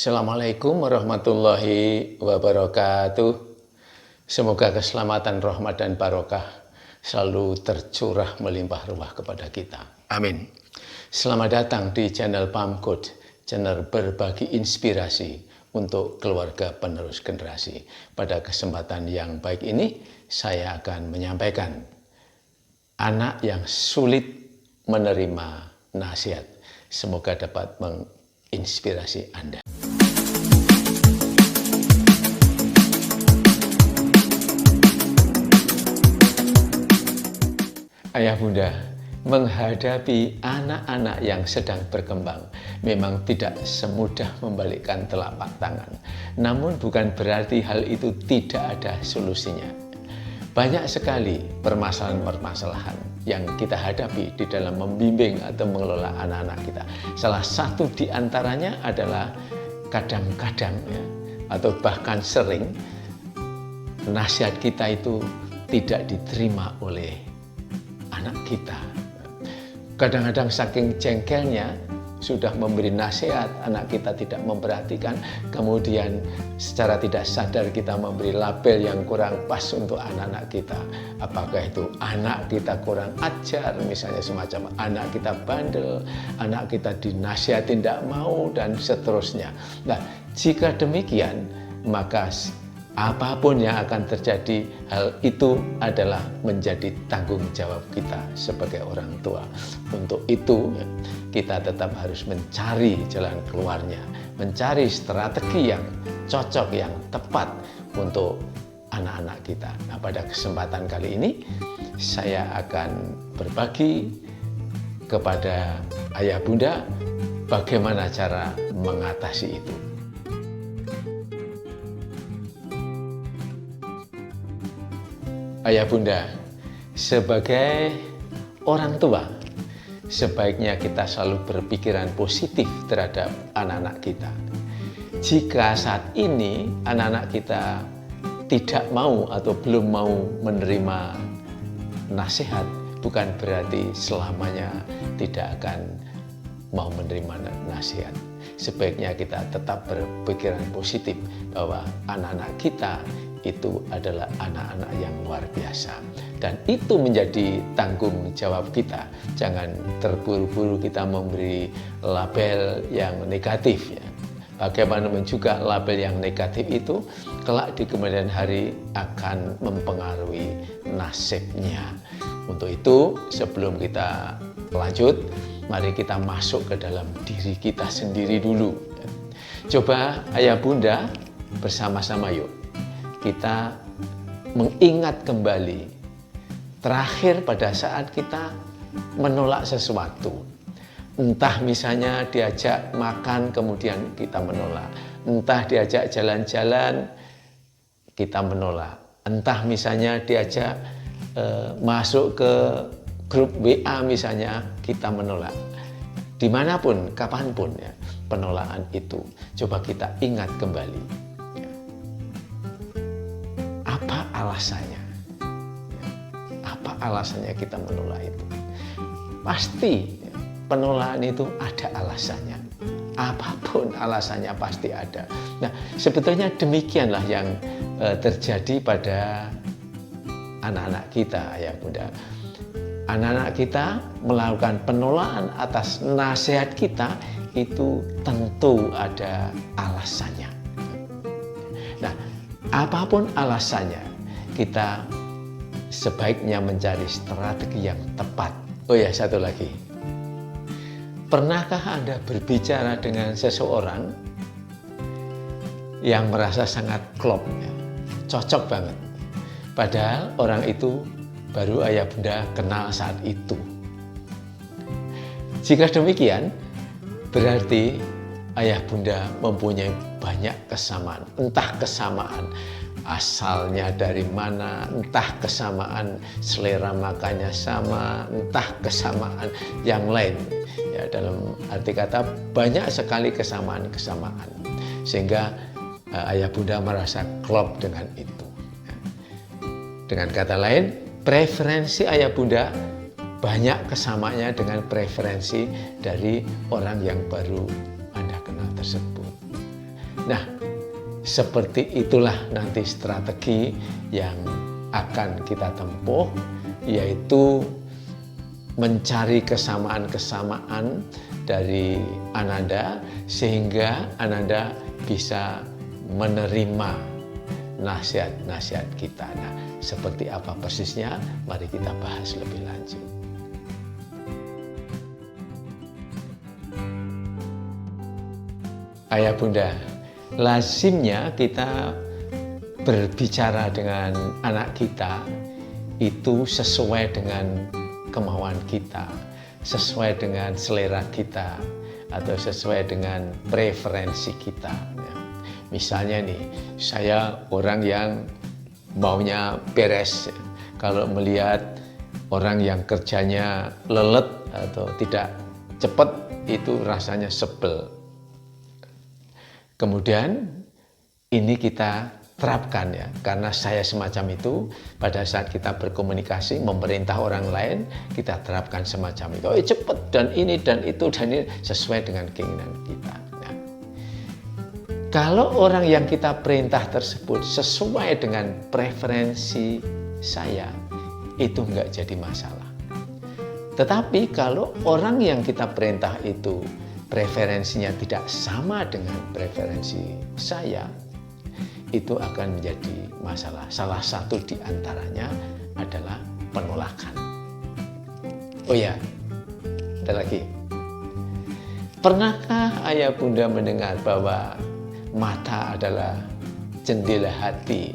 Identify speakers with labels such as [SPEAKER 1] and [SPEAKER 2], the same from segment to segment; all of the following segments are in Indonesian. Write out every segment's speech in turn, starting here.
[SPEAKER 1] Assalamualaikum warahmatullahi wabarakatuh. Semoga keselamatan, rahmat, dan barokah selalu tercurah melimpah ruah kepada kita. Amin. Selamat datang di channel Pamcode, channel berbagi inspirasi untuk keluarga penerus generasi. Pada kesempatan yang baik ini, saya akan menyampaikan anak yang sulit menerima nasihat. Semoga dapat menginspirasi Anda. Ayah bunda, menghadapi anak-anak yang sedang berkembang memang tidak semudah membalikkan telapak tangan. Namun bukan berarti hal itu tidak ada solusinya. Banyak sekali permasalahan-permasalahan yang kita hadapi di dalam membimbing atau mengelola anak-anak kita. Salah satu di antaranya adalah kadang-kadang atau bahkan sering nasihat kita itu tidak diterima oleh anak kita. Kadang-kadang saking jengkelnya sudah memberi nasihat, anak kita tidak memperhatikan, kemudian secara tidak sadar kita memberi label yang kurang pas untuk anak-anak kita. Apakah itu anak kita kurang ajar, misalnya semacam anak kita bandel, anak kita dinasihati tidak mau, dan seterusnya. Nah, jika demikian, maka apapun yang akan terjadi, hal itu adalah menjadi tanggung jawab kita sebagai orang tua. Untuk itu, kita tetap harus mencari jalan keluarnya, mencari strategi yang cocok, yang tepat untuk anak-anak kita. Nah, pada kesempatan kali ini, saya akan berbagi kepada ayah bunda bagaimana cara mengatasi itu. Ayah bunda, sebagai orang tua, sebaiknya kita selalu berpikiran positif terhadap anak-anak kita. Jika saat ini anak-anak kita tidak mau atau belum mau menerima nasihat, bukan berarti selamanya tidak akan mau menerima nasihat. Sebaiknya kita tetap berpikiran positif bahwa anak-anak kita itu adalah anak-anak yang luar biasa, dan itu menjadi tanggung jawab kita. Jangan terburu-buru kita memberi label yang negatif ya. Bagaimanapun juga label yang negatif itu kelak di kemudian hari akan mempengaruhi nasibnya. Untuk itu, sebelum kita lanjut, mari kita masuk ke dalam diri kita sendiri dulu. Coba ayah bunda bersama-sama yuk kita mengingat kembali terakhir pada saat kita menolak sesuatu. Entah misalnya diajak makan kemudian kita menolak, entah diajak jalan-jalan kita menolak, entah misalnya diajak masuk ke grup WA misalnya kita menolak. Dimanapun, kapanpun ya, penolakan itu coba kita ingat kembali. Apa alasannya? Apa alasannya kita menolak itu? Pasti penolakan itu ada alasannya. Apapun alasannya pasti ada. Nah, sebetulnya demikianlah yang terjadi pada anak-anak kita, ya bunda. Anak-anak kita melakukan penolakan atas nasihat kita itu tentu ada alasannya. Nah, apapun alasannya, kita sebaiknya mencari strategi yang tepat. Oh ya, satu lagi. Pernahkah Anda berbicara dengan seseorang yang merasa sangat klop, ya, cocok banget? Padahal orang itu baru ayah bunda kenal saat itu. Jika demikian, berarti ayah bunda mempunyai banyak kesamaan. Entah kesamaan asalnya dari mana, entah kesamaan selera makannya sama, entah kesamaan yang lain. Ya, dalam arti kata banyak sekali kesamaan-kesamaan. Sehingga ayah bunda merasa klop dengan itu. Dengan kata lain, preferensi ayah bunda banyak kesamaannya dengan preferensi dari orang yang baru Anda kenal tersebut. Nah, seperti itulah nanti strategi yang akan kita tempuh, yaitu mencari kesamaan-kesamaan dari Ananda sehingga Ananda bisa menerima nasihat-nasihat kita. Nah, seperti apa persisnya? Mari kita bahas lebih lanjut. Ayah bunda, lazimnya kita berbicara dengan anak kita itu sesuai dengan kemauan kita, sesuai dengan selera kita, atau sesuai dengan preferensi kita. Misalnya nih, saya orang yang maunya beres. Kalau melihat orang yang kerjanya lelet atau tidak cepat, itu rasanya sebel. Kemudian ini kita terapkan ya, karena saya semacam itu. Pada saat kita berkomunikasi, memerintah orang lain, kita terapkan semacam itu. Oh, cepat dan ini dan itu dan ini sesuai dengan keinginan kita. Nah, kalau orang yang kita perintah tersebut sesuai dengan preferensi saya, itu enggak jadi masalah. Tetapi kalau orang yang kita perintah itu preferensinya tidak sama dengan preferensi saya, itu akan menjadi masalah. Salah satu di antaranya adalah penolakan. Oh ya, ada lagi. Pernahkah ayah bunda mendengar bahwa mata adalah jendela hati?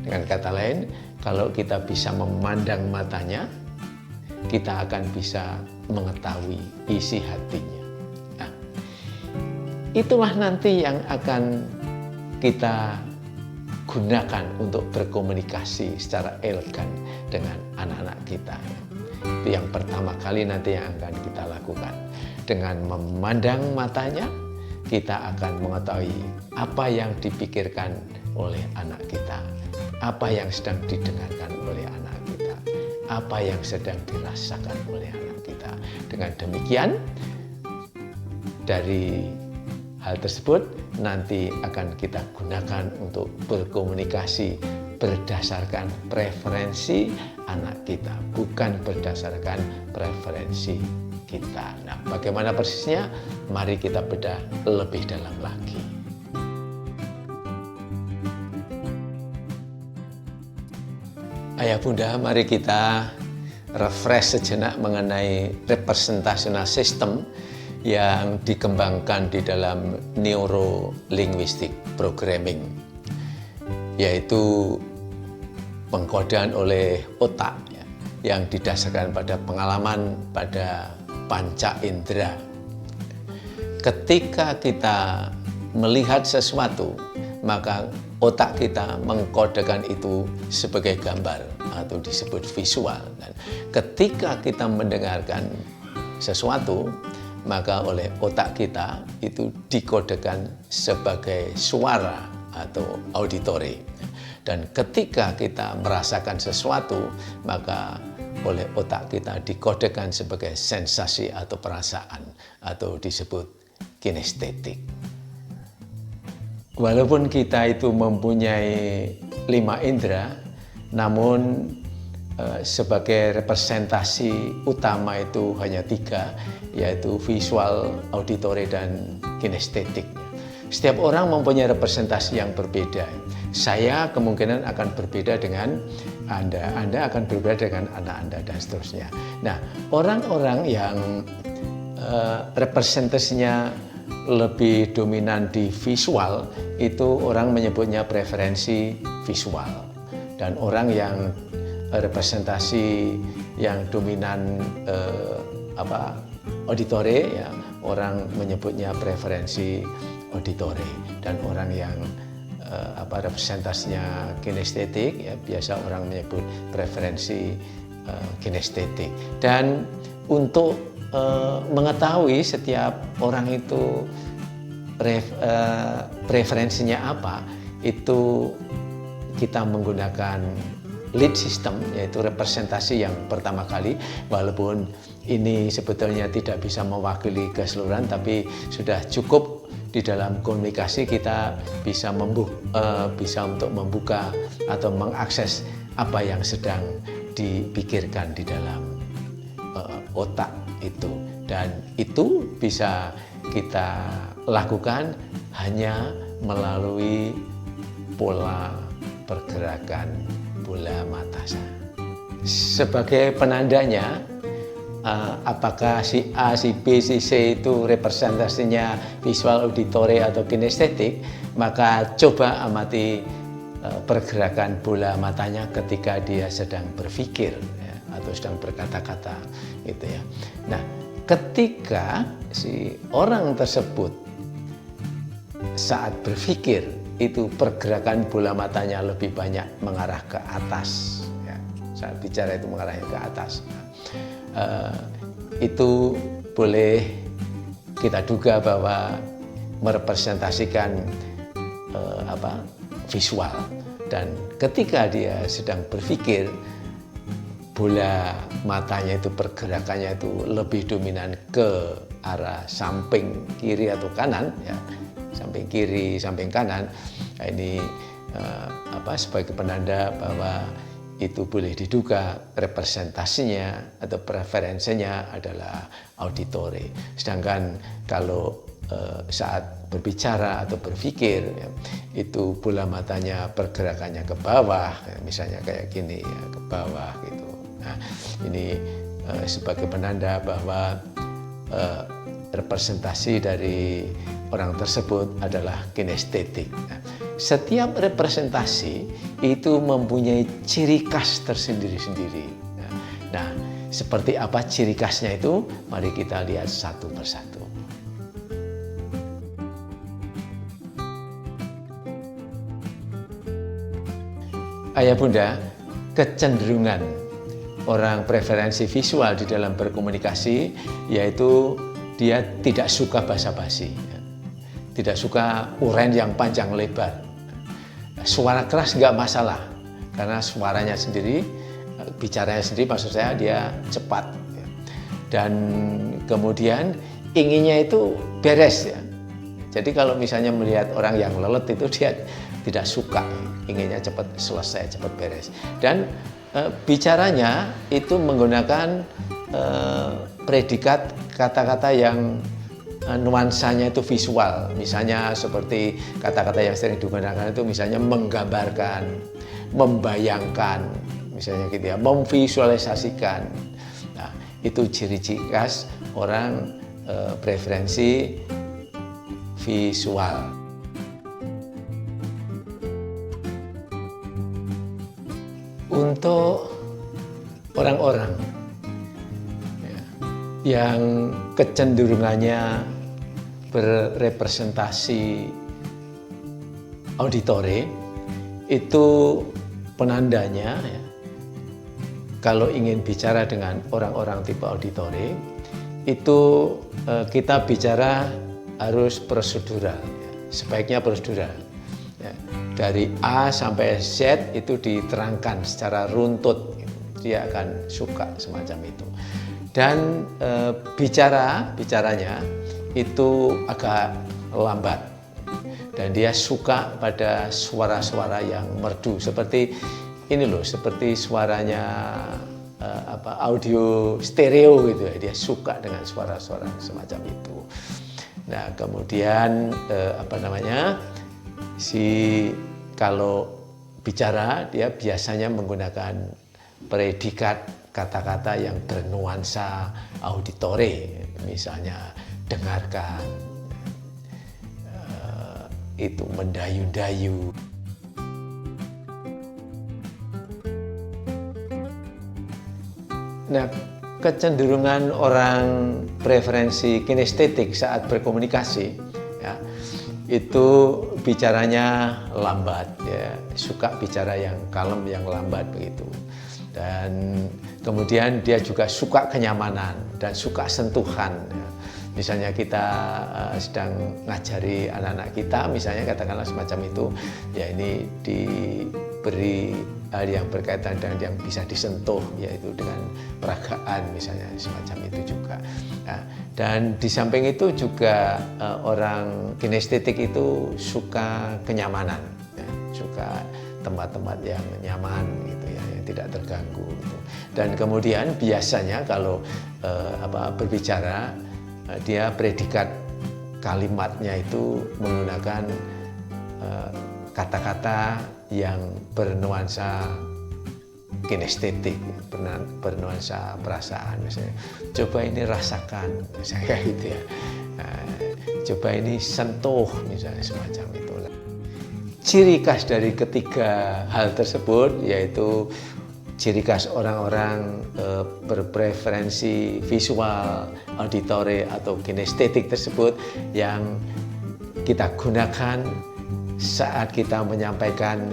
[SPEAKER 1] Dengan kata lain, kalau kita bisa memandang matanya, kita akan bisa mengetahui isi hatinya. Nah, itulah nanti yang akan kita gunakan untuk berkomunikasi secara elegan dengan anak-anak kita. Itu yang pertama kali nanti yang akan kita lakukan. Dengan memandang matanya, kita akan mengetahui apa yang dipikirkan oleh anak kita, apa yang sedang didengarkan oleh anak kita, apa yang sedang dirasakan oleh anak kita. Dengan demikian, dari hal tersebut nanti akan kita gunakan untuk berkomunikasi berdasarkan preferensi anak kita, bukan berdasarkan preferensi kita. Nah, bagaimana persisnya? Mari kita bedah lebih dalam lagi. Ayah bunda, mari kita refresh sejenak mengenai representational system yang dikembangkan di dalam neuro-linguistic programming, yaitu pengkodean oleh otak ya, yang didasarkan pada pengalaman pada panca indera. Ketika kita melihat sesuatu, maka otak kita mengkodekan itu sebagai gambar atau disebut visual. Dan ketika kita mendengarkan sesuatu, maka oleh otak kita itu dikodekan sebagai suara atau auditory. Dan ketika kita merasakan sesuatu, maka oleh otak kita dikodekan sebagai sensasi atau perasaan atau disebut kinestetik. Walaupun kita itu mempunyai 5 indera, namun sebagai representasi utama itu hanya 3, yaitu visual, auditory, dan kinestetik. Setiap orang mempunyai representasi yang berbeda. Saya kemungkinan akan berbeda dengan Anda akan berbeda dengan anak Anda, dan seterusnya. Nah, orang-orang yang representasinya lebih dominan di visual, itu orang menyebutnya preferensi visual. Dan orang yang representasi yang dominan auditory, ya, orang menyebutnya preferensi auditory. Dan orang yang representasinya kinestetik, ya, biasa orang menyebut preferensi kinestetik. Dan untuk mengetahui setiap orang itu preferensinya apa, itu kita menggunakan lead system, yaitu representasi yang pertama kali. Walaupun ini sebetulnya tidak bisa mewakili keseluruhan, tapi sudah cukup di dalam komunikasi kita bisa untuk membuka atau mengakses apa yang sedang dipikirkan di dalam otak itu. Dan itu bisa kita lakukan hanya melalui pola pergerakan bola mata saya. Sebagai penandanya, apakah si A, si B, si C itu representasinya visual, auditory atau kinestetik, maka coba amati pergerakan bola matanya ketika dia sedang berpikir ya, atau sedang berkata-kata gitu ya. Nah, ketika si orang tersebut saat berpikir itu pergerakan bola matanya lebih banyak mengarah ke atas ya. Saat bicara itu mengarahnya ke atas. Itu boleh kita duga bahwa merepresentasikan visual, dan ketika dia sedang berpikir bola matanya itu pergerakannya itu lebih dominan ke arah samping kiri atau kanan ya, samping kiri, samping kanan. Nah, ini sebagai penanda bahwa itu boleh diduga representasinya atau preferensinya adalah auditory. Sedangkan kalau saat berbicara atau berpikir ya, itu bola matanya pergerakannya ke bawah, ya, misalnya kayak gini ya, ke bawah gitu. Nah, ini sebagai penanda bahwa representasi dari orang tersebut adalah kinestetik. Nah, setiap representasi itu mempunyai ciri khas tersendiri-sendiri. Nah, seperti apa ciri khasnya itu? Mari kita lihat satu persatu. Ayah bunda, kecenderungan orang preferensi visual di dalam berkomunikasi yaitu dia tidak suka basa-basi, tidak suka uraian yang panjang lebar. Suara keras nggak masalah, karena suaranya sendiri, bicaranya sendiri, maksud saya dia cepat. Dan kemudian inginnya itu beres ya. Jadi kalau misalnya melihat orang yang lelet itu dia tidak suka, inginnya cepat selesai, cepat beres. Dan bicaranya itu menggunakan predikat kata-kata yang nuansanya itu visual. Misalnya seperti kata-kata yang sering digunakan itu misalnya menggambarkan, membayangkan, misalnya gitu ya, memvisualisasikan. Nah, itu ciri-ciri khas orang preferensi visual. Untuk orang-orang yang kecenderungannya berrepresentasi auditory, itu penandanya ya, kalau ingin bicara dengan orang-orang tipe auditory, itu kita bicara harus prosedural, ya. Sebaiknya prosedural. Ya. Dari A sampai Z itu diterangkan secara runtut, dia akan suka semacam itu. Dan bicaranya itu agak lambat, dan dia suka pada suara-suara yang merdu, seperti ini loh, seperti suaranya audio stereo gitu ya. Dia suka dengan suara-suara semacam itu. Nah, kemudian kalau bicara dia biasanya menggunakan predikat kata-kata yang bernuansa auditory, misalnya dengarkan, itu mendayu-dayu. Nah, kecenderungan orang preferensi kinestetik saat berkomunikasi ya, itu bicaranya lambat ya, suka bicara yang kalem, yang lambat begitu. Dan kemudian dia juga suka kenyamanan dan suka sentuhan ya. Misalnya kita sedang ngajari anak-anak kita, misalnya katakanlah semacam itu, ya ini diberi hal yang berkaitan dengan yang bisa disentuh, yaitu dengan peragaan misalnya, semacam itu juga. Nah, dan di samping itu juga orang kinestetik itu suka kenyamanan, ya, suka tempat-tempat yang nyaman gitu ya, yang tidak terganggu gitu. Dan kemudian biasanya kalau berbicara, dia predikat kalimatnya itu menggunakan kata-kata yang bernuansa kinestetik, bernuansa perasaan, misalnya coba ini rasakan, misalnya kayak gitu ya, coba ini sentuh, misalnya semacam itu. Ciri khas dari ketiga hal tersebut yaitu ciri khas orang-orang berpreferensi visual, auditory atau kinestetik tersebut yang kita gunakan saat kita menyampaikan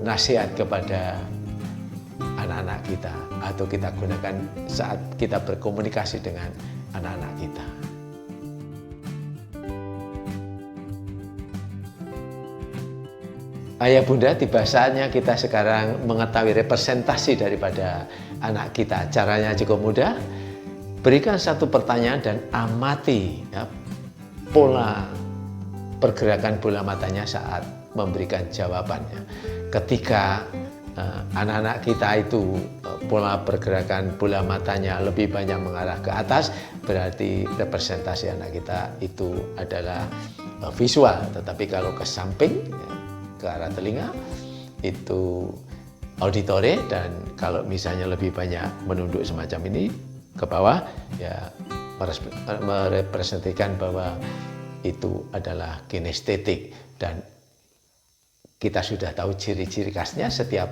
[SPEAKER 1] nasihat kepada anak-anak kita, atau kita gunakan saat kita berkomunikasi dengan anak-anak kita. Ayah bunda, tiba saatnya kita sekarang mengetahui representasi daripada anak kita. Caranya cukup mudah. Berikan satu pertanyaan dan amati ya, pola pergerakan bola matanya saat memberikan jawabannya. Ketika anak-anak kita itu pola pergerakan bola matanya lebih banyak mengarah ke atas, berarti representasi anak kita itu adalah visual. Tetapi kalau ke samping, ke arah telinga, itu auditory. Dan kalau misalnya lebih banyak menunduk semacam ini ke bawah, ya merepresentasikan bahwa itu adalah kinestetik. Dan kita sudah tahu ciri-ciri khasnya setiap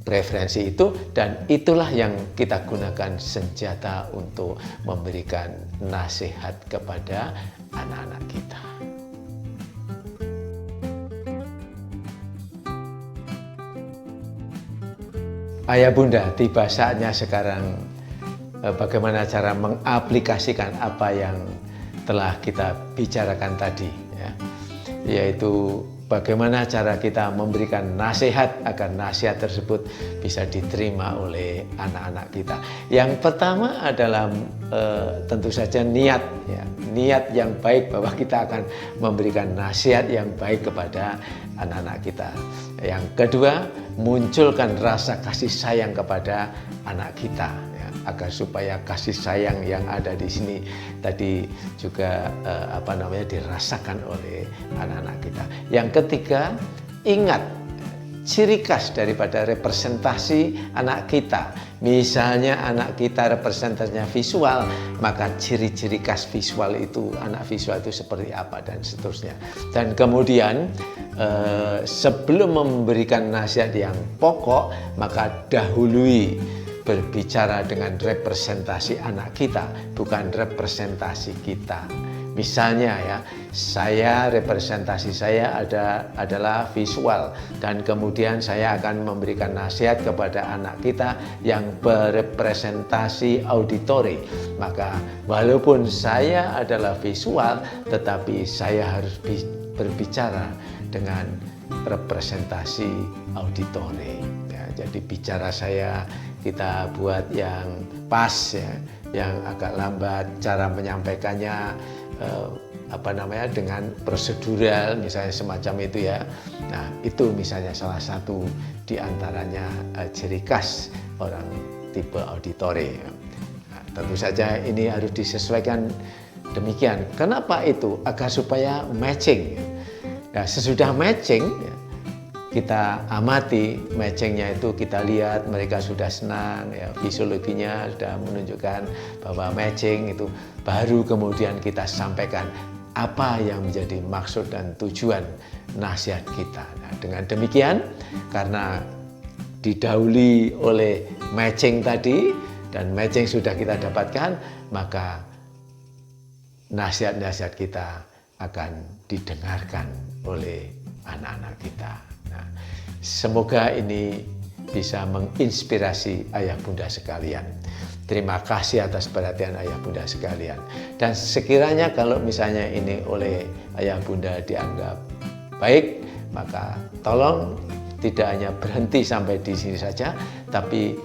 [SPEAKER 1] preferensi itu, dan itulah yang kita gunakan senjata untuk memberikan nasihat kepada anak-anak kita. Ayah bunda, tiba saatnya sekarang bagaimana cara mengaplikasikan apa yang telah kita bicarakan tadi, ya. Yaitu bagaimana cara kita memberikan nasihat agar nasihat tersebut bisa diterima oleh anak-anak kita. Yang pertama adalah tentu saja niat, ya. Niat yang baik bahwa kita akan memberikan nasihat yang baik kepada anak-anak kita. Yang kedua, munculkan rasa kasih sayang kepada anak kita, ya, agar supaya kasih sayang yang ada di sini tadi juga dirasakan oleh anak-anak kita. Yang ketiga, ingat ciri khas daripada representasi anak kita. Misalnya anak kita representasinya visual, maka ciri-ciri khas visual itu, anak visual itu seperti apa, dan seterusnya. Dan kemudian sebelum memberikan nasihat yang pokok, maka dahului berbicara dengan representasi anak kita, bukan representasi kita. Misalnya ya, representasi saya adalah visual, dan kemudian saya akan memberikan nasihat kepada anak kita yang berepresentasi auditory. Maka walaupun saya adalah visual, tetapi saya harus berbicara dengan representasi auditory. Ya, jadi bicara saya kita buat yang pas, ya, yang agak lambat, cara menyampaikannya dengan prosedural, misalnya semacam itu ya. Nah, itu misalnya salah satu di antaranya ciri khas orang tipe auditory. Nah, tentu saja ini harus disesuaikan demikian. Kenapa itu? Agar supaya matching. Nah, sesudah matching, kita amati matchingnya itu, kita lihat mereka sudah senang, ya, fisiologinya sudah menunjukkan bahwa matching itu, baru kemudian kita sampaikan apa yang menjadi maksud dan tujuan nasihat kita. Nah, dengan demikian, karena didahului oleh matching tadi, dan matching sudah kita dapatkan, maka nasihat-nasihat kita akan didengarkan oleh anak-anak kita. Nah, semoga ini bisa menginspirasi ayah bunda sekalian. Terima kasih atas perhatian ayah bunda sekalian. Dan sekiranya kalau misalnya ini oleh ayah bunda dianggap baik, Maka tolong tidak hanya berhenti sampai di sini saja, tapi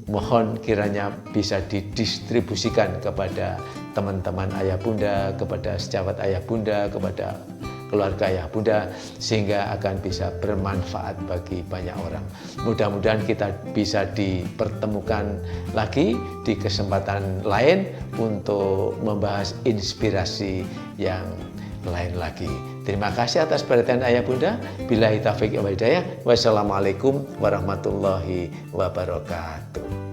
[SPEAKER 1] mohon kiranya bisa didistribusikan kepada teman-teman ayah bunda, kepada sejawat ayah bunda, kepada keluarga ayah bunda, sehingga akan bisa bermanfaat bagi banyak orang. Mudah-mudahan kita bisa dipertemukan lagi di kesempatan lain untuk membahas inspirasi yang lain lagi. Terima kasih atas perhatian ayah bunda. Billahi taufiq wal hidayah. Wassalamualaikum warahmatullahi wabarakatuh.